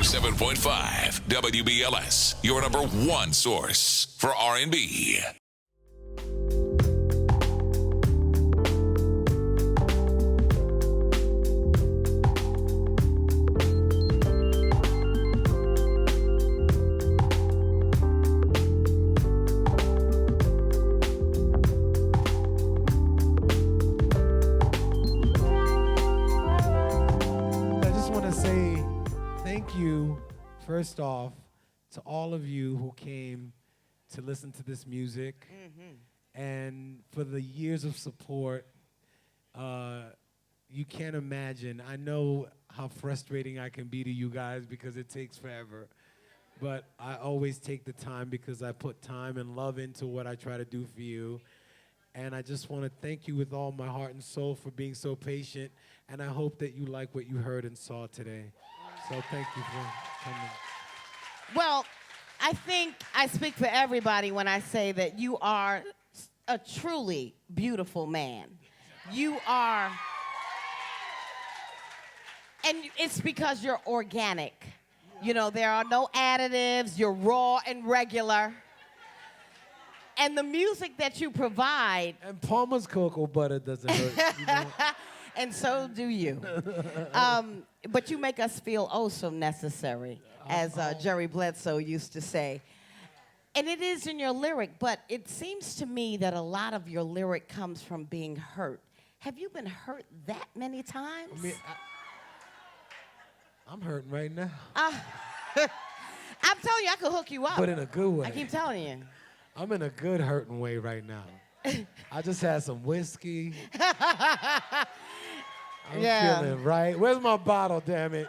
107.5 WBLS, your number one source for R&B. First off, to all of you who came to listen to this music and for the years of support, you can't imagine. I know how frustrating I can be to you guys because it takes forever, but I always take the time because I put time and love into what I try to do for you. And I just want to thank you with all my heart and soul for being so patient, and I hope that you like what you heard and saw today. So thank you for coming. Well, I think I speak for everybody when I say that you are a truly beautiful man. You are, and it's because you're organic. You know, there are no additives, you're raw and regular. And the music that you provide. And Palmer's cocoa butter doesn't hurt. You know? And so do you. But you make us feel oh so necessary, as Jerry Bledsoe used to say. And it is in your lyric, but it seems to me that a lot of your lyric comes from being hurt. Have you been hurt that many times? I mean, I'm hurting right now. I'm telling you, I could hook you up. But in a good way. I keep telling you. I'm in a good hurting way right now. I just had some whiskey. I'm feeling right. Where's my bottle, damn it?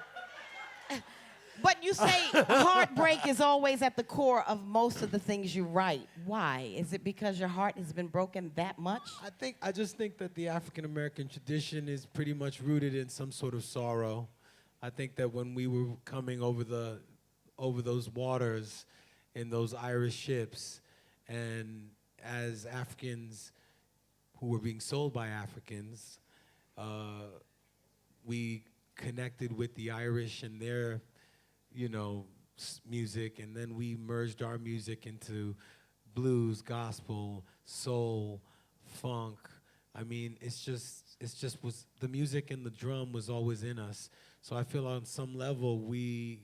But you say heartbreak is always at the core of most of the things you write. Why? Is it because your heart has been broken that much? I just think that the African American tradition is pretty much rooted in some sort of sorrow. I think that when we were coming over those waters in those Irish ships, and as Africans who were being sold by Africans, we connected with the Irish and their, music, and then we merged our music into blues, gospel, soul, funk. I mean, it's just was the music and the drum was always in us. So I feel on some level we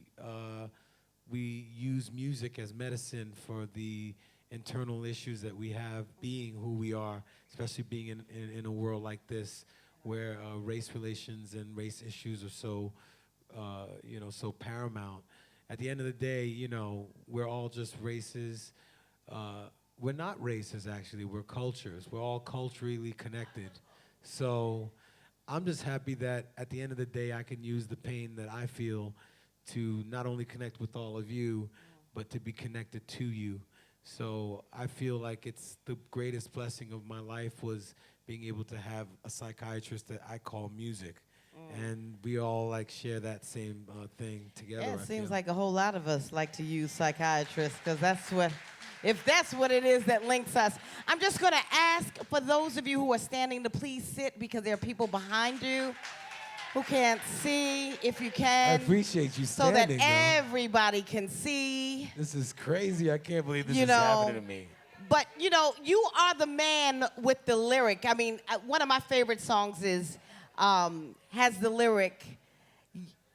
use music as medicine for the internal issues that we have being who we are, especially being in a world like this where race relations and race issues are so, so paramount. At the end of the day, we're all just races. We're not races, actually. We're cultures. We're all culturally connected. So I'm just happy that at the end of the day, I can use the pain that I feel to not only connect with all of you, but to be connected to you. So I feel like it's the greatest blessing of my life was being able to have a psychiatrist that I call music. And we all share that same thing together. Yeah, it seems like a whole lot of us like to use psychiatrists because if that's what it is that links us. I'm just going to ask for those of you who are standing to please sit because there are people behind you who can't see, if you can. I appreciate you standing, so that everybody can see. This is crazy. I can't believe this is happening to me. But, you are the man with the lyric. I mean, one of my favorite songs is, has the lyric,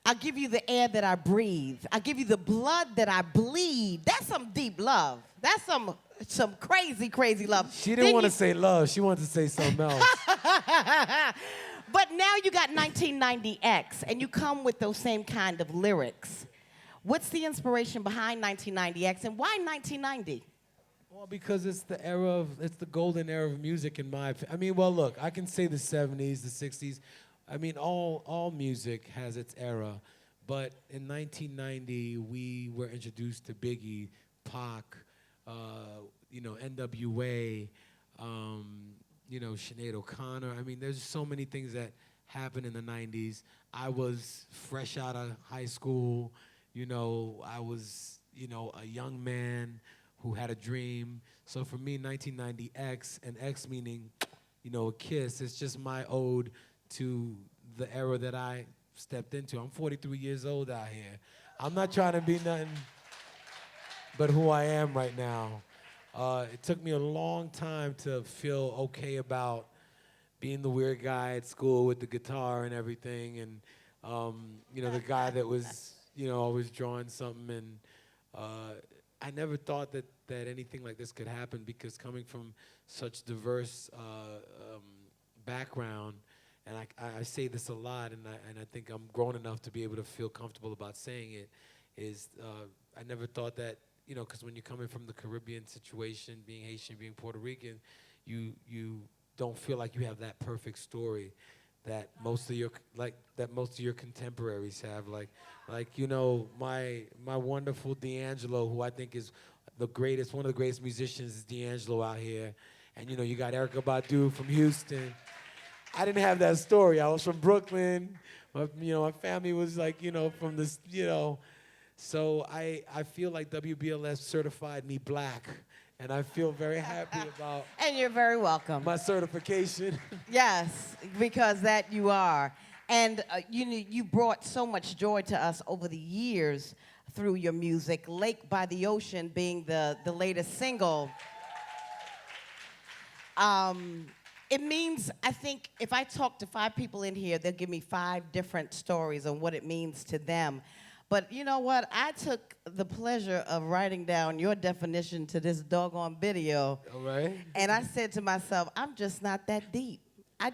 I'll give you the air that I breathe. I'll give you the blood that I bleed. That's some deep love. That's some crazy, crazy love. She didn't want to say love. She wanted to say something else. But now you got 1990X, and you come with those same kind of lyrics. What's the inspiration behind 1990X, and why 1990? Well, because it's the golden era of music in my opinion. I mean, well, look, I can say the 70s, the 60s. I mean, all music has its era. But in 1990, we were introduced to Biggie, Pac, NWA, Sinead O'Connor. I mean, there's so many things that happened in the 90s. I was fresh out of high school. I was, a young man who had a dream. So for me, 1990X, and X meaning, a kiss, it's just my ode to the era that I stepped into. I'm 43 years old out here. I'm not trying to be nothing but who I am right now. It took me a long time to feel okay about being the weird guy at school with the guitar and everything, and the guy that was, always drawing something. And I never thought that anything like this could happen, because coming from such diverse background, and I say this a lot, and I think I'm grown enough to be able to feel comfortable about saying it, is I never thought that, because when you're coming from the Caribbean situation, being Haitian, being Puerto Rican, you don't feel like you have that perfect story that most of your contemporaries have. Like my wonderful D'Angelo, who I think is one of the greatest musicians, is D'Angelo out here, and you got Erykah Badu from Houston. I didn't have that story. I was from Brooklyn. My family was from this, So I feel like WBLS certified me black, and I feel very happy about. And you're very welcome. My certification. Yes, because that you are. And you brought so much joy to us over the years through your music. Lake by the Ocean being the latest single. It means, I think, if I talk to 5 people in here, they'll give me 5 different stories on what it means to them. But you know what? I took the pleasure of writing down your definition to this doggone video. All right. And I said to myself, I'm just not that deep. I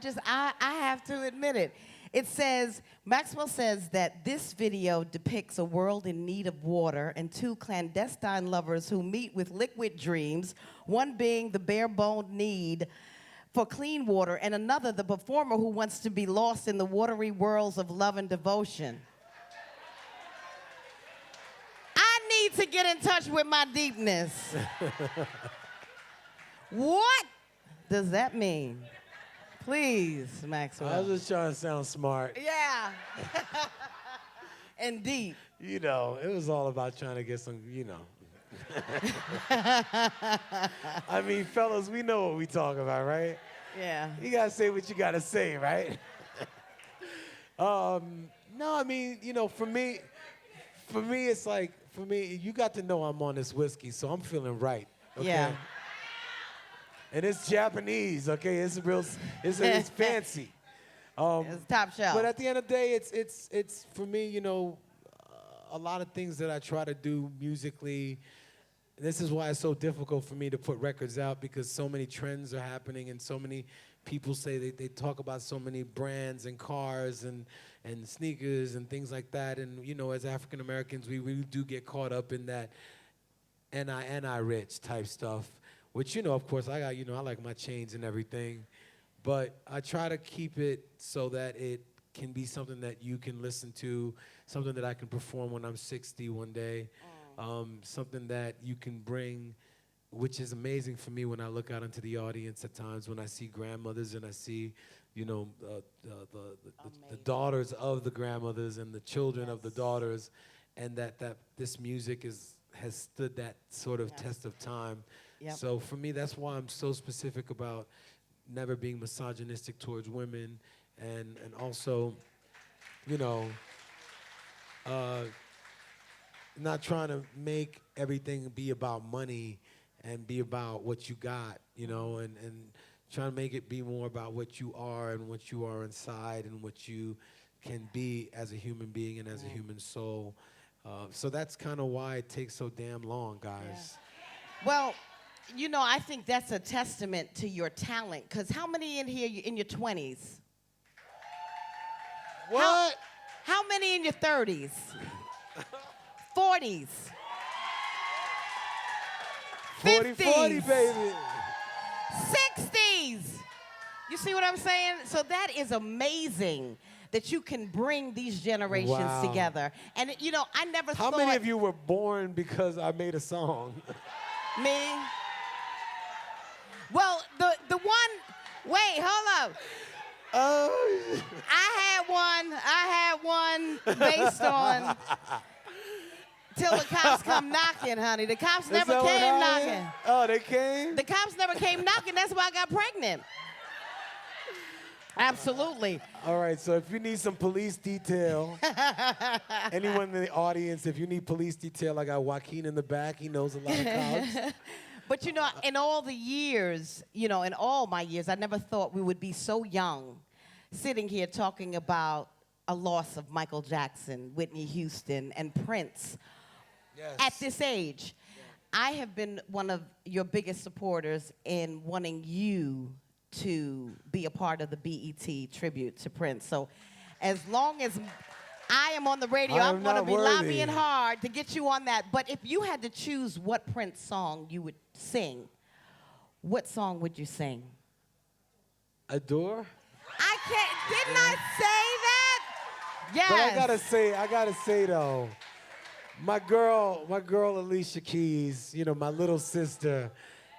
have to admit it. It says, Maxwell says that this video depicts a world in need of water and 2 clandestine lovers who meet with liquid dreams, one being the bare-boned need for clean water, and another, the performer who wants to be lost in the watery worlds of love and devotion. I need to get in touch with my deepness. What does that mean? Please, Maxwell. I was just trying to sound smart. Yeah. And deep. It was all about trying to get some, I mean, fellas, we know what we talk about, right? Yeah. You gotta say what you gotta say, right? No, I mean, for me, it's like, you got to know I'm on this whiskey, so I'm feeling right. Okay? Yeah. And it's Japanese, okay? It's it's fancy. It's top shelf. But at the end of the day, it's for me, a lot of things that I try to do musically. This is why it's so difficult for me to put records out, because so many trends are happening, and so many people say they talk about so many brands and cars and sneakers and things like that. And as African Americans, we really do get caught up in that NI rich type stuff, which of course I got. I like my chains and everything, but I try to keep it so that it can be something that you can listen to, something that I can perform when I'm 60 one day. Something that you can bring, which is amazing for me when I look out into the audience at times, when I see grandmothers and I see, the daughters of the grandmothers and the children of the daughters, and that this music has stood that sort of test of time. Yep. So for me, that's why I'm so specific about never being misogynistic towards women, and also, not trying to make everything be about money and be about what you got, and trying to make it be more about what you are and what you are inside and what you can be as a human being and as a human soul. So that's kind of why it takes so damn long, guys. Yeah. Well, I think that's a testament to your talent, because how many in here in your 20s? What? How many in your 30s? 40s. 40, 40, baby. 60s. You see what I'm saying? So that is amazing that you can bring these generations together. And, I never thought... How many of you were born because I made a song? Me? Well, the one... Wait, hold up. I had one based on... Till the cops come knocking, honey. The cops never came knocking. Oh, they came? The cops never came knocking. That's why I got pregnant. Absolutely. All right, so if you need some police detail, anyone in the audience, if you need police detail, I got Joaquin in the back. He knows a lot of cops. But you know, in all the years, you know, in all my years, I never thought we would be so young sitting here talking about a loss of Michael Jackson, Whitney Houston, and Prince Yes. at this age. I have been one of your biggest supporters in wanting you to be a part of the BET tribute to Prince. So as long as I am on the radio, I'm going to be lobbying hard to get you on that. But if you had to choose what Prince song you would sing, what song would you sing? Adore? I can't, didn't I say that? Yes. But I gotta say though, my girl Alicia Keys, you know, my little sister,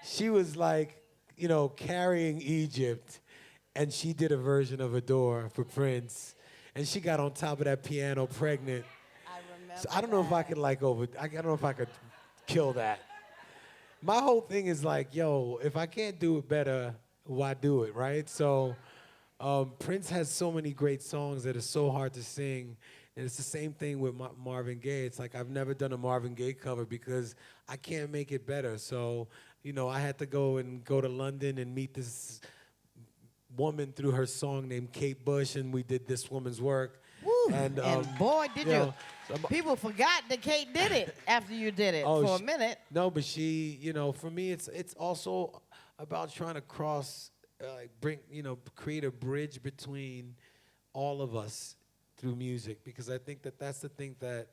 she was like, you know, carrying Egypt, and she did a version of Adore for Prince, and she got on top of that piano pregnant. I remember. So I don't know if I could I don't know if I could kill that. My whole thing is like, yo, if I can't do it better, why do it, right? So Prince has so many great songs that are so hard to sing. And it's the same thing with Marvin Gaye. It's like I've never done a Marvin Gaye cover because I can't make it better. So, you know, I had to go to London and meet this woman through her song named Kate Bush, and we did This Woman's Work. Woo. And boy, did you. know, People forgot that Kate did it after you did it for a minute. No, but she, you know, for me, it's also about trying to create a bridge between all of us through music, because I think that that's the thing that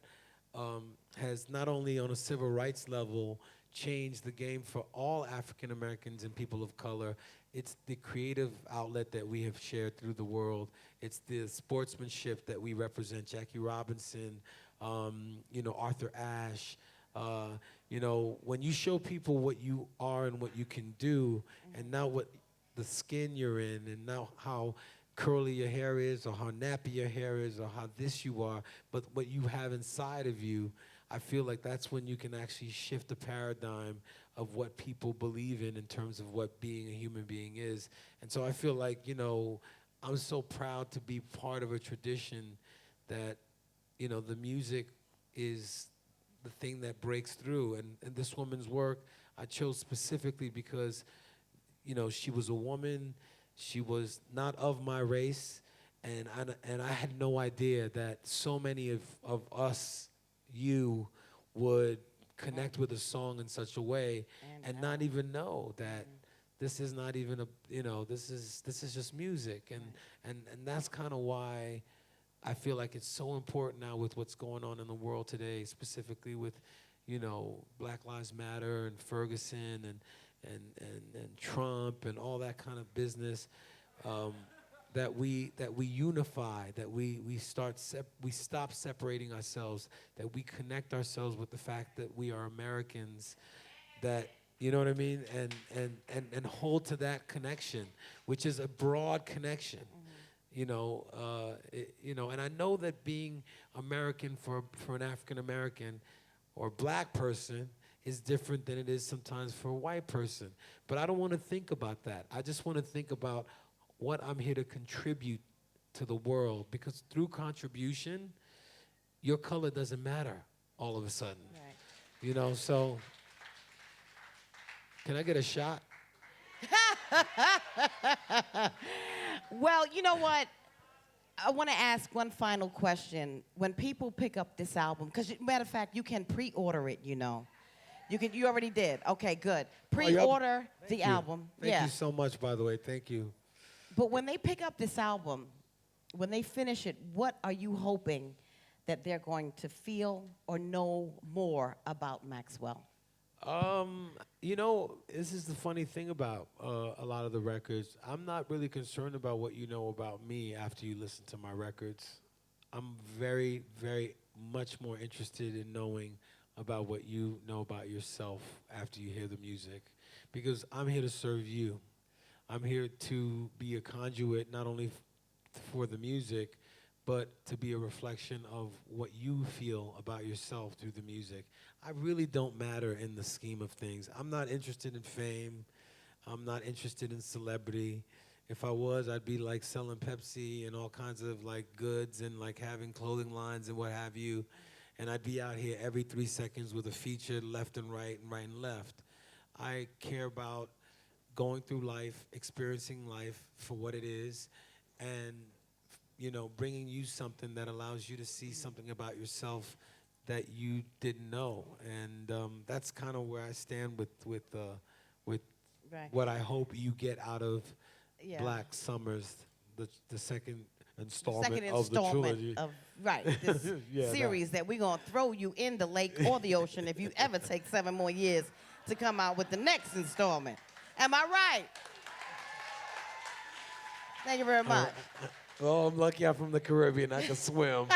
has not only on a civil rights level changed the game for all African Americans and people of color. It's the creative outlet that we have shared through the world. It's the sportsmanship that we represent. Jackie Robinson, you know, Arthur Ashe. You know, when you show people what you are and what you can do, and now what the skin you're in, and now how curly your hair is, or how nappy your hair is, or how this you are, but what you have inside of you, I feel like that's when you can actually shift the paradigm of what people believe in terms of what being a human being is. And so I feel like, you know, I'm so proud to be part of a tradition that, you know, the music is the thing that breaks through. And This Woman's Work, I chose specifically because, you know, she was a woman, she was not of my race, and I had no idea that so many of us, you, would connect with a song in such a way and not even know that this is not even a, you know, this is just music. And that's kind of why I feel like it's so important now with what's going on in the world today, specifically with, you know, Black Lives Matter and Ferguson and Trump and all that kind of business, that we unify, that we stop separating ourselves, that we connect ourselves with the fact that we are Americans, that, you know what I mean, and hold to that connection, which is a broad connection. You know, and I know that being American for an African American or black person is different than it is sometimes for a white person. But I don't want to think about that. I just want to think about what I'm here to contribute to the world, because through contribution, your color doesn't matter all of a sudden. Right. You know, so can I get a shot? Well, you know what? I want to ask one final question. When people pick up this album, because matter of fact, you can pre-order it, you know. You already did. Okay, good. Pre-order the album. Thank you so much, by the way. Thank you. But when they pick up this album, when they finish it, what are you hoping that they're going to feel or know more about Maxwell? You know, this is the funny thing about a lot of the records. I'm not really concerned about what you know about me after you listen to my records. I'm very, very much more interested in knowing about what you know about yourself after you hear the music, because I'm here to serve you. I'm here to be a conduit not only for the music, but to be a reflection of what you feel about yourself through the music. I really don't matter in the scheme of things. I'm not interested in fame. I'm not interested in celebrity. If I was, I'd be like selling Pepsi and all kinds of like goods and like having clothing lines and what have you. And I'd be out here every 3 seconds with a feature left and right and left. I care about going through life, experiencing life for what it is, and bringing you something that allows you to see something about yourself that you didn't know. And that's kind of where I stand with Right. what I hope you get out of Yeah. Black Summers, the second installment Second of the trilogy. installment of this Yeah, series that we're gonna throw you in the lake or the ocean if you ever take 7 more years to come out with the next installment. Am I right? Thank you very much. Well, I'm lucky I'm from the Caribbean. I can swim.